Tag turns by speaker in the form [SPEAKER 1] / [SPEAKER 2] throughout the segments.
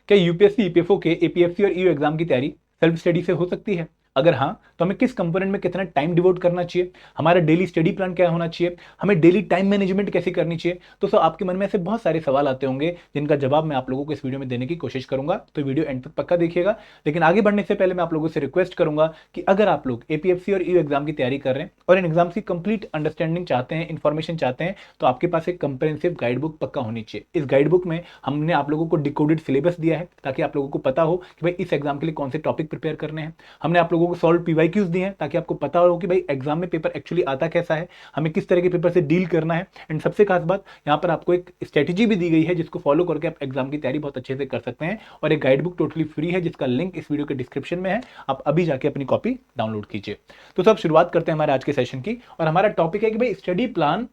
[SPEAKER 1] क्या UPSC, EPFO के APFC और ईयू एग्जाम की तैयारी सेल्फ स्टडी से हो सकती है? अगर हाँ, तो हमें किस कंपोनेंट में कितना टाइम डिवोट करना चाहिए, हमारा डेली स्टडी प्लान क्या होना चाहिए, हमें डेली टाइम मैनेजमेंट कैसे करनी चाहिए। दोस्तों, आपके मन में ऐसे बहुत सारे सवाल आते होंगे जिनका जवाब मैं आप लोगों को इस वीडियो में देने की कोशिश करूंगा, तो वीडियो एंड तक पक्का देखिएगा। लेकिन आगे बढ़ने से पहले मैं आप लोगों से रिक्वेस्ट करूंगा कि अगर आप लोग एपीएफसी और ईयू एग्जाम की तैयारी कर रहे हैं और इन एग्जाम्स की कंप्लीट अंडरस्टैंडिंग चाहते हैं, इन्फॉर्मेशन चाहते हैं, तो आपके पास एक कंप्रेहेंसिव गाइड बुक पक्का होनी चाहिए। इस गाइड बुक में हमने आप लोगों को डिकोडेड सिलेबस दिया है ताकि आप लोगों को पता हो कि भाई इस एग्जाम के लिए कौन से टॉपिक प्रिपेयर करने हैं। हमने आप लोगों को सॉल्व पीवाईक्यूज दिए हैं ताकि आपको पता हो कि भाई एग्जाम में पेपर एक्चुअली आता कैसा है, हमें किस तरह के पेपर से डील करना है। एंड सबसे खास बात, यहाँ पर आपको एक स्ट्रेटेजी भी दी गई है जिसको फॉलो करके आप एग्जाम की तैयारी बहुत अच्छे से कर सकते हैं। और एक गाइड बुक टोटली फ्री है जिसका लिंक इस वीडियो के डिस्क्रिप्शन में है, आप अभी जाके अपनी कॉपी डाउनलोड कीजिए। तो सब शुरुआत करते हैं हमारे आज के सेशन की, और हमारा टॉपिक है कि भाई study plan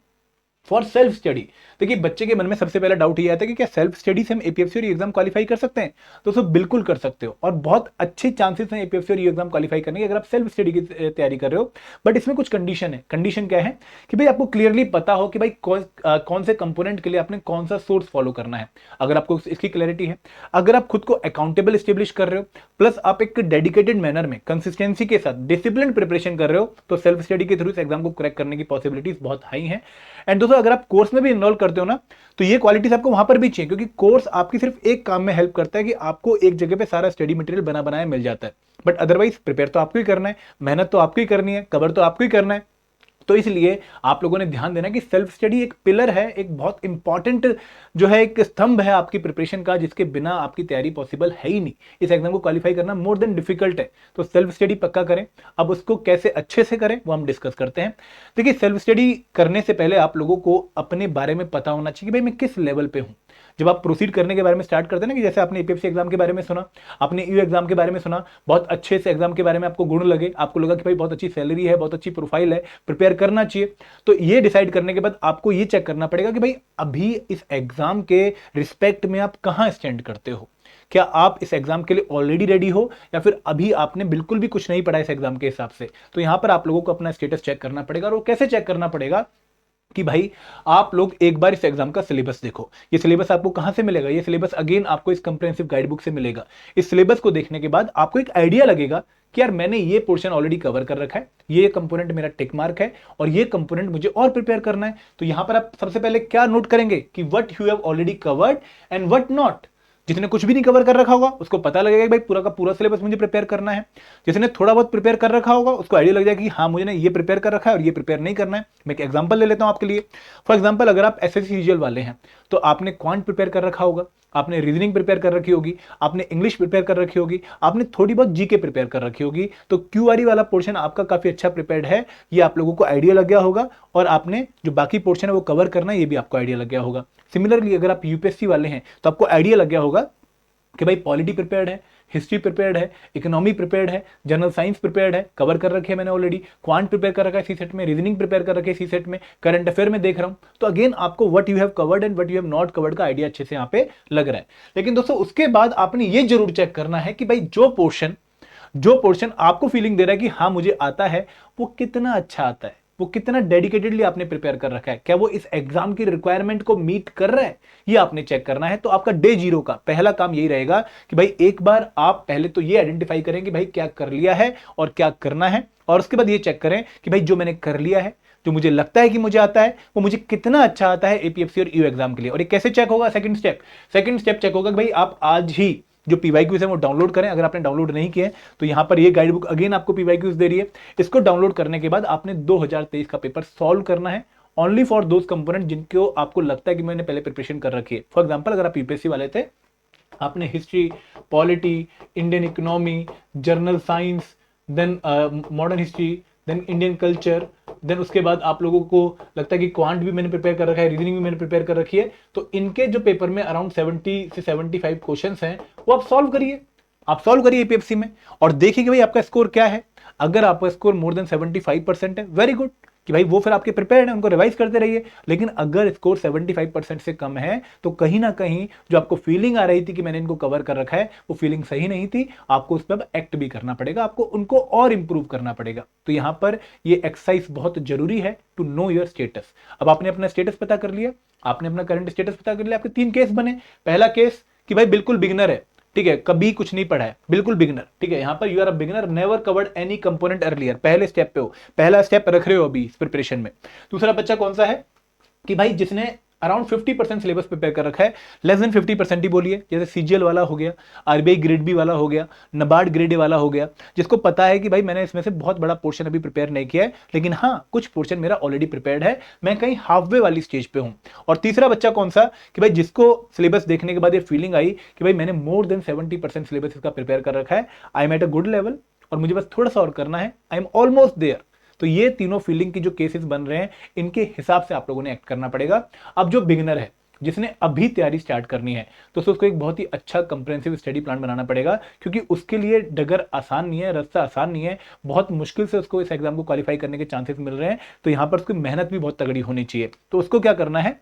[SPEAKER 1] for self study. देखिए, बच्चे के मन में सबसे पहला डाउट ये आता है कि क्या सेल्फ स्टडी से हम एपीएफसी और एग्जाम क्वालिफाई कर सकते हैं। तो सब बिल्कुल कर सकते हो, और बहुत अच्छे चांसेस हैं एपीएफसी और एग्जाम क्वालिफाई करने के अगर आप सेल्फ स्टडी की तैयारी कर रहे हो। बट इसमें कुछ कंडीशन है। कंडीशन क्या है कि भाई आपको क्लियरली पता हो कि भाई कौन से कंपोनेंट के लिए आपने कौन सा सोर्स फॉलो करना है। अगर आपको इसकी क्लैरिटी है, अगर आप खुद को अकाउंटेबल स्टेब्लिश कर रहे हो, प्लस आप एक डेडिकेटेड मैनर में कंसिस्टेंसी के साथ डिसिप्लिन प्रिपरेशन कर रहे हो, तो सेल्फ स्टडी के थ्रू इस एग्जाम को क्रैक करने की पॉसिबिलिटीज बहुत हाई है। एंड दोस्तों, अगर आप कोर्स में भी इन्वॉल्व करते हो ना, तो ये क्वालिटीज आपको वहां पर भी चाहिए, क्योंकि कोर्स आपकी सिर्फ एक काम में हेल्प करता है कि आपको एक जगह पे सारा स्टडी मटेरियल बना बनाया मिल जाता है। बट अदरवाइज प्रिपेयर तो आपको ही करना है, मेहनत तो आपको ही करनी है, कवर तो आपको ही करना है। तो इसलिए आप लोगों ने ध्यान देना कि सेल्फ स्टडी एक पिलर है, एक बहुत इंपॉर्टेंट जो है एक स्तंभ है आपकी प्रिपरेशन का, जिसके बिना आपकी तैयारी पॉसिबल है ही नहीं। इस एग्जाम को क्वालिफाई करना मोर देन डिफिकल्ट है। तो सेल्फ स्टडी पक्का करें। अब उसको कैसे अच्छे से करें वो हम डिस्कस करते हैं। देखिए, सेल्फ स्टडी करने से पहले आप लोगों को अपने बारे में पता होना चाहिए कि भाई मैं किस लेवल पे हूं। जब आप प्रोसीड करने के बारे में स्टार्ट करते हैं ना, कि जैसे आपने एपीएफसी एग्जाम के बारे में सुना, आपने ईयू एग्जाम के बारे में सुना, बहुत अच्छे से एग्जाम के बारे में आपको गुण लगे, आपको लगा कि भाई बहुत अच्छी सैलरी है, बहुत अच्छी प्रोफाइल है, प्रिपेयर करना चाहिए। तो ये डिसाइड करने के बाद आपको ये चेक करना पड़ेगा कि भाई अभी इस एग्जाम के रिस्पेक्ट में आप कहां स्टैंड करते हो। क्या आप इस एग्जाम के लिए ऑलरेडी रेडी हो, या फिर अभी आपने बिल्कुल भी कुछ नहीं पढ़ा इस एग्जाम के हिसाब से। तो यहां पर आप लोगों को अपना स्टेटस चेक करना पड़ेगा। और वो कैसे चेक करना पड़ेगा कि भाई आप लोग एक बार इस एग्जाम का सिलेबस देखो। ये सिलेबस आपको कहां से मिलेगा? ये सिलेबस अगेन आपको इस कंप्रेहेंसिव गाइड बुक से मिलेगा। इस सिलेबस को देखने के बाद आपको एक आइडिया लगेगा कि यार मैंने ये पोर्शन ऑलरेडी कवर कर रखा है, ये कंपोनेंट मेरा टिक मार्क है, और ये कंपोनेंट मुझे और प्रिपेयर करना है। तो यहां पर आप सबसे पहले क्या नोट करेंगे कि what you have already covered and what not. जिसने कुछ भी नहीं कवर कर रखा होगा उसको पता लगेगा कि भाई पूरा का पूरा सिलेबस मुझे प्रिपेयर करना है। जिसने थोड़ा बहुत प्रिपेयर कर रखा होगा उसको आइडिया लग जाएगा कि हाँ, मुझे ये प्रिपेयर कर रखा है और ये प्रिपेयर नहीं करना है। मैं एक एग्जांपल ले लेता हूं आपके लिए। फॉर एग्जांपल, अगर आप एसएससी सीजीएल वाले हैं तो आपने क्वांट प्रिपेयर कर रखा होगा, आपने रीजनिंग प्रिपेयर कर रखी होगी, आपने इंग्लिश प्रिपेयर कर रखी होगी, आपने थोड़ी बहुत जीके प्रिपेयर कर रखी होगी। तो क्यूआरई वाला पोर्शन आपका काफी अच्छा प्रिपेयर्ड है, ये आप लोगों को आइडिया लग गया होगा। और आपने जो बाकी पोर्शन है वो कवर करना है, ये भी आपको आइडिया लग गया होगा। सिमिलरली, अगर आप यूपीएससी वाले हैं तो आपको आइडिया लग गया होगा कि भाई पॉलिटी प्रिपेयर्ड है, हिस्ट्री प्रिपेयर्ड है, इकोनॉमी प्रिपेयर्ड है, जनरल साइंस प्रिपेयर्ड है, कवर कर रखे है मैंने ऑलरेडी, क्वांट प्रिपेयर कर रखा है सी सेट में, रीजनिंग प्रिपेयर कर रखे है सी सेट में, करंट अफेयर में देख रहा हूं। तो अगेन आपको what you have covered and what you have not covered का आइडिया अच्छे से यहां पे लग रहा है। लेकिन दोस्तों, उसके बाद आपने ये जरूर चेक करना है कि भाई जो पोर्शन आपको फीलिंग दे रहा है कि हाँ मुझे आता है, वो कितना अच्छा आता है, वो कितना डेडिकेटेडली आपने प्रिपेयर कर रखा है, क्या वो इस एग्जाम की रिक्वायरमेंट को मीट कर रहा है, ये आपने चेक करना है। तो आपका डे जीरो का पहला काम यही रहेगा कि भाई एक बार आप पहले तो ये आइडेंटिफाई करें कि भाई क्या कर लिया है और क्या करना है, और उसके बाद ये चेक करें कि भाई जो मैंने कर लिया है, जो मुझे लगता है कि मुझे आता है, वो मुझे कितना अच्छा आता है एपीएफसी और ईयू एग्जाम के लिए। और ये कैसे चेक होगा? सेकंड स्टेप चेक होगा कि भाई आप आज ही जो पीवाईक्यूज है वो डाउनलोड करें। अगर आपने डाउनलोड नहीं किए तो यहां पर ये गाइड बुक अगेन आपको पीवाईक्यूज दे रही है। इसको डाउनलोड करने के बाद आपने 2023 का पेपर सॉल्व करना है, ओनली फॉर दोज कंपोनेंट जिनको आपको लगता है कि मैंने पहले प्रिपरेशन कर रखी है। फॉर एग्जांपल, अगर आप यूपीएससी वाले थे, आपने history, polity, Indian economy, general science, then modern history, then Indian culture, then उसके बाद आप लोगों को लगता है कि क्वांट भी मैंने प्रिपेयर कर रखा है, रीजनिंग भी मैंने प्रिपेयर कर रखी है, तो इनके जो पेपर में अराउंड 70 से 75 क्वेश्चंस हैं वो आप सॉल्व करिए एपीएफसी में, और देखिए कि भाई आपका स्कोर क्या है। अगर आपका स्कोर मोर देन 75% है, वेरी गुड, कि भाई वो फिर आपके प्रिपेयर्ड है, उनको रिवाइज करते रहिए। लेकिन अगर स्कोर 75% से कम है तो कहीं ना कहीं जो आपको फीलिंग आ रही थी कि मैंने इनको कवर कर रखा है, वो फीलिंग सही नहीं थी। आपको उस पर एक्ट भी करना पड़ेगा, आपको उनको और इंप्रूव करना पड़ेगा। तो यहां पर ये एक्सरसाइज बहुत जरूरी है टू नो योर स्टेटस। अब आपने अपना स्टेटस पता कर लिया, आपने अपना करंट स्टेटस पता कर लिया, आपके 3 केस बने। पहला केस कि भाई बिल्कुल बिगिनर है, ठीक है, कभी कुछ नहीं पढ़ा है, बिल्कुल बिगिनर, ठीक है, यहाँ पर you are a beginner, never covered any component earlier, पहले स्टेप पे हो, पहला स्टेप रख रहे हो अभी इस प्रिपरेशन में। दूसरा बच्चा कौन सा है कि भाई जिसने अराउंड 50% सिलेबस प्रिपेयर कर रखा है, लेस देन 50% ही बोलिए, जैसे सीजीएल वाला हो गया, आरबीआई ग्रेड बी वाला हो गया, नबार्ड ग्रेड ए वाला हो गया, जिसको पता है कि भाई मैंने इसमें से बहुत बड़ा पोर्शन अभी प्रिपेयर नहीं किया है, लेकिन हाँ कुछ पोर्शन मेरा ऑलरेडी प्रिपेयर्ड है, मैं कहीं हाफ वे वाली स्टेज पे हूं। और तीसरा बच्चा कौन सा कि भाई जिसको सिलेबस देखने के बाद ये फीलिंग आई कि भाई मैंने मोर देन 70% सिलेबस इसका प्रिपेयर कर रखा है, I am at a good level और मुझे बस थोड़ा सा और करना है, आई एम ऑलमोस्ट देयर। तो ये तीनों फीलिंग की जो केसेस बन रहे हैं, इनके हिसाब से आप लोगों ने एक्ट करना पड़ेगा। अब जो बिगिनर है, जिसने अभी तैयारी स्टार्ट करनी है, तो उसको एक बहुत ही अच्छा कंप्रेहेंसिव स्टडी प्लान बनाना पड़ेगा, क्योंकि उसके लिए डगर आसान नहीं है, रास्ता आसान नहीं है, बहुत मुश्किल से उसको इस एग्जाम को क्वालिफाई करने के चांसेस मिल रहे हैं। तो यहां पर उसकी मेहनत भी बहुत तगड़ी होनी चाहिए। तो उसको क्या करना है,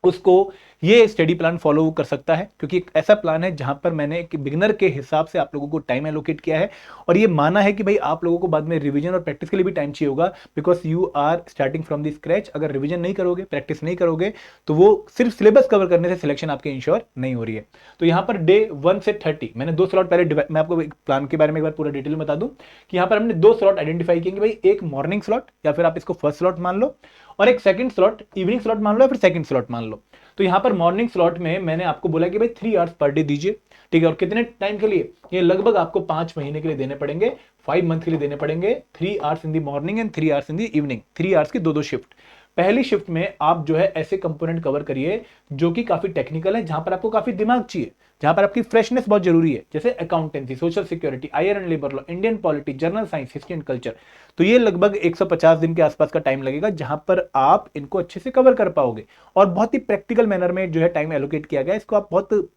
[SPEAKER 1] उसको ये स्टडी प्लान फॉलो कर सकता है, क्योंकि एक ऐसा प्लान है जहां पर मैंने एक बिगिनर के हिसाब से आप लोगों को टाइम एलोकेट किया है, और ये माना है कि भाई आप लोगों को बाद में रिवीजन और प्रैक्टिस के लिए भी टाइम चाहिए होगा, because you are starting from the scratch. अगर रिवीजन नहीं करोगे, प्रैक्टिस नहीं करोगे, तो वो सिर्फ सिलेबस कवर करने से सिलेक्शन आपके इंश्योर नहीं हो रही है। तो यहां पर डे 1 से 30 मैंने 2 स्लॉट पहले, मैं आपको प्लान के बारे में एक बार पूरा डिटेल में बता दूं कि यहां पर हमने 2 स्लॉट आइडेंटिफाई किए, भाई एक मॉर्निंग स्लॉट या फिर आप इसको फर्स्ट स्लॉट मान लो, और एक सेकंड स्लॉट इवनिंग स्लॉट मान लो या फिर सेकंड स्लॉट मान लो। तो यहां पर मॉर्निंग स्लॉट में मैंने आपको बोला कि भाई 3 आवर्स पर डे दीजिए, ठीक है, और कितने टाइम के लिए, ये लगभग आपको 5 महीने के लिए देने पड़ेंगे, 5 मंथ के लिए देने पड़ेंगे। 3 hours in the morning and 3 hours in the evening, 3 hours की 2-2 शिफ्ट। पहली शिफ्ट में आप जो है ऐसे कंपोनेंट कवर करिए जो कि काफी टेक्निकल है, जहां पर आपको काफी दिमाग चाहिए, जहां पर आपकी फ्रेशनेस बहुत जरूरी है, जैसे accountancy, social security, IR and labour law, Indian polity, general science, history and culture. तो ये लगभग 150 दिन के आसपास का टाइम लगेगा, जहां पर आप इनको अच्छे से कवर कर पाओगे, और बहुत ही प्रैक्टिकल मैनर में जो है टाइम एलोकेट किया गया। इसको आप बहुत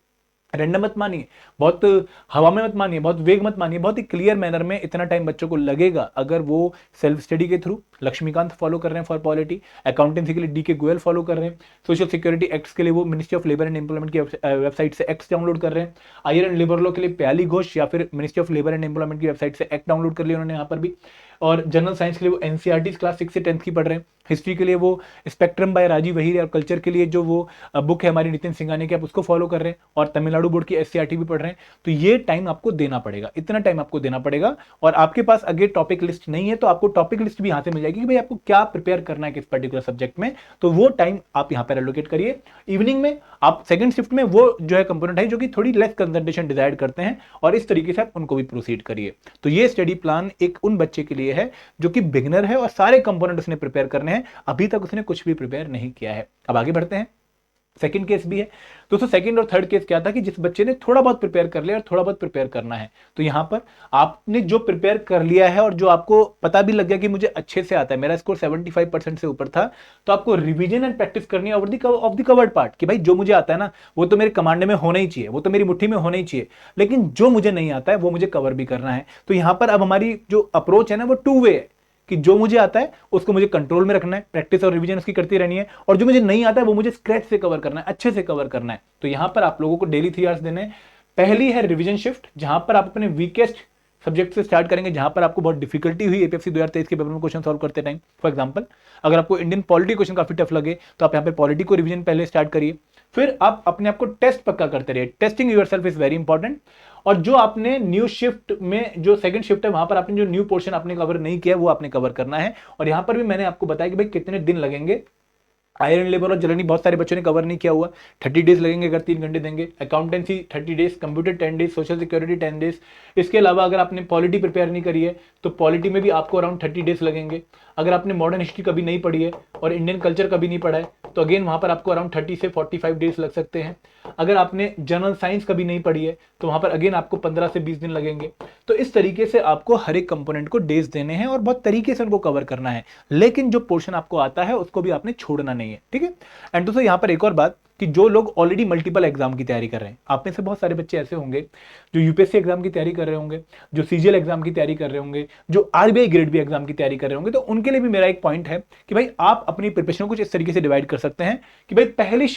[SPEAKER 1] रैंडम मत मानिए, बहुत हवा में मत मानिए, बहुत वेग मत मानिए, बहुत ही क्लियर मैनर में इतना टाइम बच्चों को लगेगा अगर वो सेल्फ स्टडी के थ्रू लक्ष्मीकांत फॉलो कर रहे हैं फॉर पॉलिटी, अकाउंटेंसी के लिए डीके गोयल फॉलो कर रहे हैं, सोशल सिक्योरिटी एक्ट्स के लिए वो ministry of labour and employment की वेबसाइट से एक्ट्स डाउनलोड कर रहे हैं, आईआर एंड लेबर लॉ के लिए प्याली घोष या फिर ministry of labour and employment की वेबसाइट से एक्ट डाउनलोड कर लिया उन्होंने यहाँ पर भी, और जनरल साइंस के लिए वो एनसीईआरटी क्लास 6 से 10th की पढ़ रहे हैं, हिस्ट्री के लिए वो स्पेक्ट्रम बाय राजीव वहीर, और कल्चर के लिए जो वो बुक है हमारी नितिन सिंघानिया की, आप उसको फॉलो कर रहे हैं, और तमिलनाडु बोर्ड की एससीईआरटी भी पढ़ रहे हैं। तो ये टाइम आपको देना पड़ेगा, इतना टाइम आपको देना पड़ेगा। और आपके पास अगर टॉपिक लिस्ट नहीं है तो आपको टॉपिक लिस्ट भी यहां से मिल जाएगी कि भाई आपको क्या प्रिपेयर करना है किस पर्टिकुलर सब्जेक्ट में, तो वो टाइम आप यहां पर एलोकेट करिए। इवनिंग में आप सेकंड शिफ्ट में वो जो है कंपोनेंट है जो कि थोड़ी लेस कंसंट्रेशन डिजायर करते हैं, और इस तरीके से आप उनको भी प्रोसीड करिए। तो ये स्टडी प्लान एक उन बच्चे के लिए है जो कि बिगिनर है और सारे कंपोनेंट उसने प्रिपेयर करने हैं, अभी तक उसने कुछ भी प्रिपेयर नहीं किया है। अब आगे बढ़ते हैं, सेकंड केस भी है दोस्तों। सेकंड और थर्ड केस क्या था कि जिस बच्चे ने थोड़ा बहुत प्रिपेयर कर लिया और थोड़ा बहुत प्रिपेयर करना है, तो यहां पर आपने जो प्रिपेयर कर लिया है और जो आपको पता भी लग गया कि मुझे अच्छे से आता है, मेरा स्कोर 75% से ऊपर था, तो आपको रिवीजन एंड प्रैक्टिस करनी है ऑफ द कवर्ड पार्ट, कि भाई जो मुझे आता है ना वो तो मेरे कमांड में होना ही चाहिए, वो तो मेरी मुट्ठी में होना ही चाहिए, लेकिन जो मुझे नहीं आता है वो मुझे कवर भी करना है। तो यहां पर अब हमारी जो अप्रोच है ना वो 2 वे है, कि जो मुझे आता है उसको मुझे कंट्रोल में रखना है, प्रैक्टिस और रिवीजन उसकी करती रहनी है, और जो मुझे नहीं आता है वो मुझे स्क्रैच से कवर करना है, अच्छे से कवर करना है। तो यहां पर आप लोगों को डेली 3 आवर्स देने हैं। पहली है रिवीजन शिफ्ट, जहां पर आप अपने वीकेस्ट सब्जेक्ट से स्टार्ट करेंगे, जहां पर आपको बहुत डिफिकल्टी हुई एपीएससी 2023 के पेपर में क्वेश्चन सॉल्व करते टाइम। फॉर एग्जांपल अगर आपको इंडियन पॉलिटी क्वेश्चन काफी टफ लगे तो आप यहां पे पॉलिटी को रिवीजन पहले स्टार्ट करिए, फिर आप अपने आप को टेस्ट पक्का करते रहिए। Testing yourself is very important. और जो आपने न्यू शिफ्ट में जो सेकंड शिफ्ट है वहां पर आपने जो न्यू पोर्शन आपने कवर नहीं किया वो आपने कवर करना है। और यहां पर भी मैंने आपको बताया कि भाई कितने दिन लगेंगे। आयरन लेबर और जर्नी बहुत सारे बच्चों ने कवर नहीं किया हुआ, 30 डेज लगेंगे अगर 3 घंटे देंगे। Accountancy 30 days, computer 10 days, social security 10 days. इसके अलावा अगर आपने पॉलिटी प्रिपेयर नहीं करी है तो पॉलिटी में भी आपको अराउंड 30 डेज लगेंगे। अगर आपने मॉडर्न हिस्ट्री कभी नहीं पढ़ी है और इंडियन कल्चर कभी नहीं पढ़ा है तो अगेन वहां पर आपको अराउंड 30 से 45 डेज लग सकते हैं। अगर आपने जनरल साइंस कभी नहीं पढ़ी है तो वहां पर अगेन आपको 15 से 20 दिन लगेंगे। तो इस तरीके से आपको हर एक कंपोनेंट को डेज देने हैं और बहुत तरीके से उनको कवर करना है, लेकिन जो पोर्शन आपको आता है उसको भी आपने छोड़ना नहीं है, ठीक है। एंड दोस्तों यहाँ पर एक और बात कि जो लोग ऑलरेडी मल्टीपल एग्जाम की तैयारी कर रहे हैं, आप में से बहुत सारे बच्चे ऐसे होंगे जो यूपीएससी एग्जाम की तैयारी कर रहे होंगे, जो सीजीएल एग्जाम की तैयारी कर रहे होंगे, जो आरबीआई ग्रेड बी एग्जाम की तैयारी कर रहे होंगे। तो उनके लिए भी मेरा एक पॉइंट है कि भाई आप अपनी प्रिपरेशन को कुछ इस तरीके से डिवाइड कर सकते हैं कि भाई पहली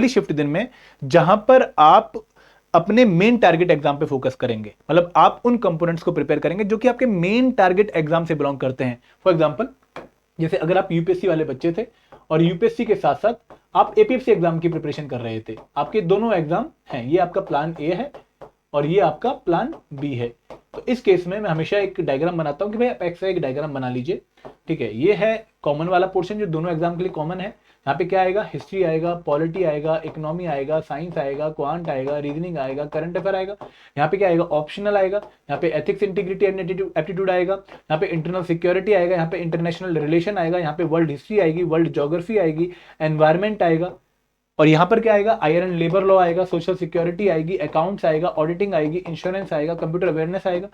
[SPEAKER 1] शिफ्ट दिन में जहां पर आप अपने मेन टारगेट एग्जाम पे फोकस करेंगे, मतलब आप उन कंपोनेंट्स को प्रिपेयर करेंगे जो कि आपके मेन टारगेट एग्जाम से बिलोंग करते हैं। फॉर एग्जांपल जैसे अगर आप यूपीएससी वाले बच्चे थे और यूपीएससी के साथ साथ आप एपीएससी एग्जाम की प्रिपरेशन कर रहे थे, आपके दोनों एग्जाम हैं, ये आपका प्लान ए है और ये आपका प्लान बी है। तो इस केस में मैं हमेशा एक डायग्राम बनाता हूं कि भाई आप ऐसा एक डायग्राम बना लीजिए, ठीक है। ये है कॉमन वाला पोर्शन जो दोनों एग्जाम के लिए कॉमन है। यहाँ पे क्या आएगा, हिस्ट्री आएगा, पॉलिटी आएगा, इकोनॉमी आएगा, साइंस आएगा, क्वांट आएगा, रीजनिंग आएगा, करंट अफेयर आएगा। यहाँ पे क्या आएगा, ऑप्शनल आएगा। यहाँ पे एथिक्स, इंटीग्रिटी एंड एप्टीट्यूड आएगा। यहाँ पे इंटरनल सिक्योरिटी आएगा। यहाँ पे इंटरनेशनल रिलेशन आएगा। यहाँ पे वर्ल्ड हिस्ट्री आएगी, वर्ल्ड ज्योग्राफी आएगी, एनवायरमेंट आएगा। और यहां पर क्या आएगा, आयरन एंड लेबर लॉ आएगा, सोशल सिक्योरिटी आएगी, अकाउंट्स आएगा, ऑडिटिंग आएगी, इंश्योरेंस आएगा, कंप्यूटर अवेयरनेस आएगा।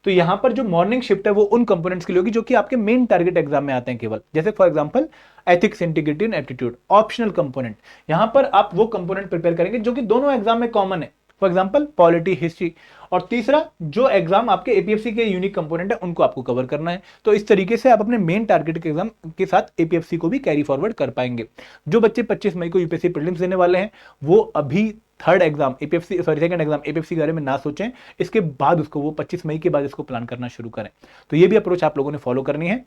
[SPEAKER 1] तो यहां पर जो मॉर्निंग शिफ्ट है वो उन कंपोनेंट्स के लिए होगी जो कि आपके मेन टारगेट एग्जाम में आते हैं केवल, जैसे for example ethics, integrity and aptitude, optional component. यहां पर आप वो कंपोनेंट प्रिपेयर करेंगे जो कि दोनों एग्जाम में कॉमन है, फॉर एग्जांपल पॉलिटी, हिस्ट्री। और तीसरा जो एग्जाम आपके एपीएफसी के यूनिक कंपोनेंट है उनको आपको कवर करना है। तो इस तरीके से आप अपने मेन टारगेट के एग्जाम के साथ एपीएफसी को भी कैरी फॉरवर्ड कर पाएंगे। जो बच्चे 25 मई को यूपीएससी प्रीलिम्स देने वाले हैं वो अभी third exam APFC, sorry second exam APFC के बारे में ना सोचें, इसके बाद उसको वो 25 मई के बाद इसको प्लान करना शुरू करें। तो ये भी अप्रोच आप लोगों ने फॉलो करनी है।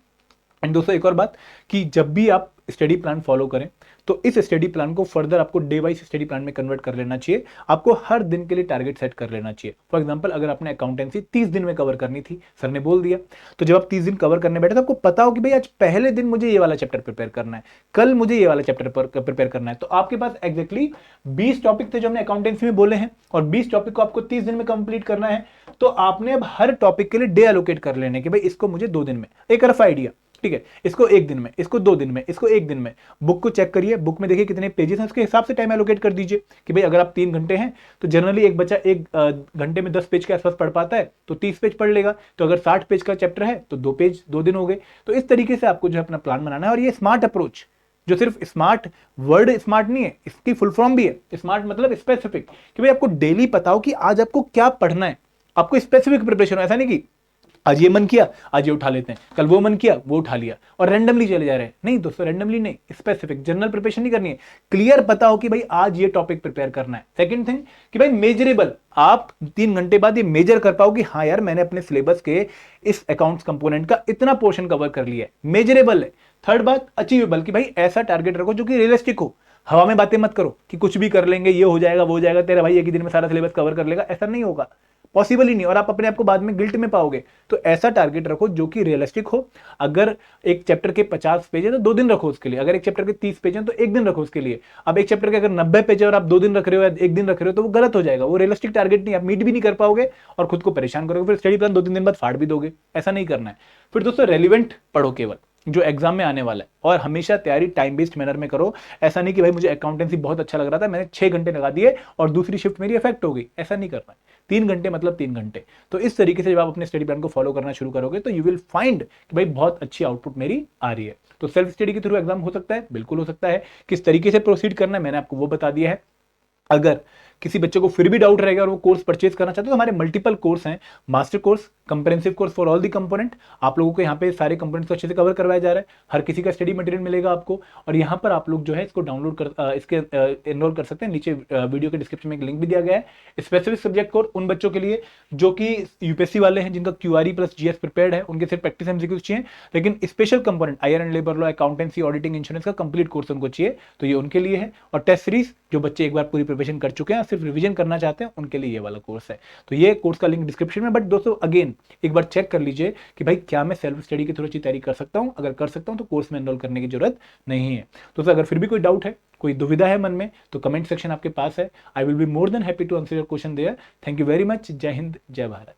[SPEAKER 1] एंड दोस्तों एक और बात कि जब भी आप स्टडी प्लान फॉलो करें तो इस स्टडी प्लान को फर्दर आपको डे वाइज स्टडी प्लान में कन्वर्ट कर लेना चाहिए। आपको हर दिन के लिए टारगेट सेट कर लेना चाहिए। फॉर एग्जांपल अगर आपने अकाउंटेंसी 30 दिन में कवर करनी थी, सर ने बोल दिया, तो जब आप 30 दिन कवर करने बैठे तो आपको पता हो कि भाई आज पहले दिन मुझे ये वाला चैप्टर प्रिपेयर करना है, कल मुझे ये वाला चैप्टर प्रिपेयर करना है। तो आपके पास एग्जैक्टली 20 टॉपिक थे जो हमने अकाउंटेंसी में बोले हैं और 20 टॉपिक को आपको 30 दिन में कंप्लीट करना है। तो आपने अब हर टॉपिक के लिए डे एलोकेट कर लेने कि भाई इसको मुझे 2 दिन में, एक रफ आइडिया, ठीक है, इसको 1 दिन में, इसको 2 दिन में, इसको 1 दिन में। बुक को चेक करिए, बुक में देखिए कितने पेजेस हैं, उसके हिसाब से टाइम एलोकेट कर दीजिए कि भाई अगर आप 3 घंटे हैं तो जनरली एक बच्चा 1 घंटे में 10 पेज के आसपास पढ़ पाता है तो 30 पेज पढ़ लेगा। तो अगर 60 पेज का चैप्टर है तो 2 पेज 2 दिन हो गए। तो इस तरीके से आपको जो है अपना प्लान बनाना है। और ये स्मार्ट अप्रोच, जो सिर्फ स्मार्ट वर्ड स्मार्ट नहीं है, इसकी फुल फॉर्म भी है स्मार्ट, मतलब स्पेसिफिक, कि भाई आपको डेली पता हो कि आज आपको क्या पढ़ना है। आपको स्पेसिफिक प्रिपरेशन हो, ऐसा नहीं कि आज ये मन किया आज ये उठा लेते हैं, कल वो मन किया वो उठा लिया और रैंडमली चले जा रहे हैं। नहीं दोस्तों, रैंडमली नहीं, स्पेसिफिक जनरल प्रिपरेशन नहीं करनी है। क्लियर पता हो कि भाई आज ये टॉपिक प्रिपेयर करना है। सेकंड थिंग कि भाई मेजरेबल, आप 3 घंटे बाद ये मेजर कर पाओ कि हाँ यार मैंने अपने सिलेबस के इस अकाउंट्स कंपोनेंट का इतना पोर्शन कवर कर लिया है, मेजरेबल है। थर्ड बात अचीवेबल, कि भाई ऐसा टारगेट रखो जो कि रियलिस्टिक हो। हवा में बातें मत करो कि कुछ भी कर लेंगे, ये हो जाएगा वो हो जाएगा, तेरा भाई एक ही दिन में सारा सिलेबस कवर कर लेगा, ऐसा नहीं होगा, पॉसिबल ही नहीं, और आप अपने आप को बाद में गिल्ट में पाओगे। तो ऐसा टारगेट रखो जो कि रियलिस्टिक हो। अगर एक चैप्टर के 50 पेज है तो 2 दिन रखो उसके लिए। अगर एक चैप्टर के 30 पेज है तो 1 दिन रखो उसके लिए। अब एक चैप्टर के अगर 90 पेज है और आप 2 दिन रख रहे हो या 1 दिन रख रहे हो तो वो गलत हो जाएगा, वो रियलिस्टिक टारगेट नहीं, आप मीट भी नहीं कर पाओगे और खुद को परेशान करोगे, फिर स्टडी प्लान 2-3 दिन बाद फाड़ भी दोगे। ऐसा नहीं करना है। फिर दोस्तों रेलिवेंट पढ़ो केवल, जो एग्जाम में आने वाला है, और हमेशा तैयारी टाइम बेस्ड मैनर में करो। ऐसा नहीं कि भाई मुझे अकाउंटेंसी बहुत अच्छा लग रहा था, मैंने 6 घंटे लगा दिए और दूसरी शिफ्ट मेरी इफेक्ट हो गई, ऐसा नहीं करना है। 3 घंटे मतलब 3 घंटे। तो इस तरीके से जब आप अपने स्टडी प्लान को फॉलो करना शुरू करोगे तो यू विल फाइंड कि भाई बहुत अच्छी आउटपुट मेरी आ रही है। तो सेल्फ स्टडी के थ्रू एग्जाम हो सकता है, बिल्कुल हो सकता है। किस तरीके से प्रोसीड करना है मैंने आपको वो बता दिया है। अगर किसी बच्चे को फिर भी डाउट रहेगा और वो कोर्स परचेज करना चाहते हो तो हमारे मल्टीपल कोर्स हैं, master course, comprehensive course for all the component. आप लोगों को यहाँ पे सारे कंपोनेंट्स को अच्छे से कवर करवाया जा रहा है, हर किसी का स्टडी मटेरियल मिलेगा आपको। और यहाँ पर आप लोग जो है इसको डाउनलोड कर इसके एनरोल कर सकते हैं। नीचे वीडियो के डिस्क्रिप्शन में एक लिंक भी दिया गया है। स्पेसिफिक सब्जेक्ट कोर्स उन बच्चों के लिए जो कि यूपीएससी वाले हैं, जिनका क्यूआरई प्लस जीएस प्रिपेयर्ड है, उनके सिर्फ प्रैक्टिस एमसीक्यूज चाहिए। लेकिन special component iron and labour law, accountancy, auditing, insurance का कंप्लीट कोर्स उनको चाहिए, तो ये उनके लिए है। और टेस्ट सीरीज जो बच्चे एक बार पूरी प्रिपरेशन कर चुके हैं सिर्फ रिवीजन करना चाहते हैं उनके लिए ये वाला कोर्स है। तो ये कोर्स का लिंक डिस्क्रिप्शन में। बट दोस्तों अगेन एक बार चेक कर लीजिए कि भाई क्या मैं सेल्फ स्टडी की थोड़ी अच्छी तैयारी कर सकता हूं। अगर कर सकता हूं तो कोर्स में एनरोल करने की जरूरत नहीं है। दोस्तों अगर फिर भी कोई डाउट है, कोई दुविधा है मन में, तो कमेंट सेक्शन आपके पास है। I will be more than happy to answer your question there. Thank you very much. जय हिंद, जय भारत।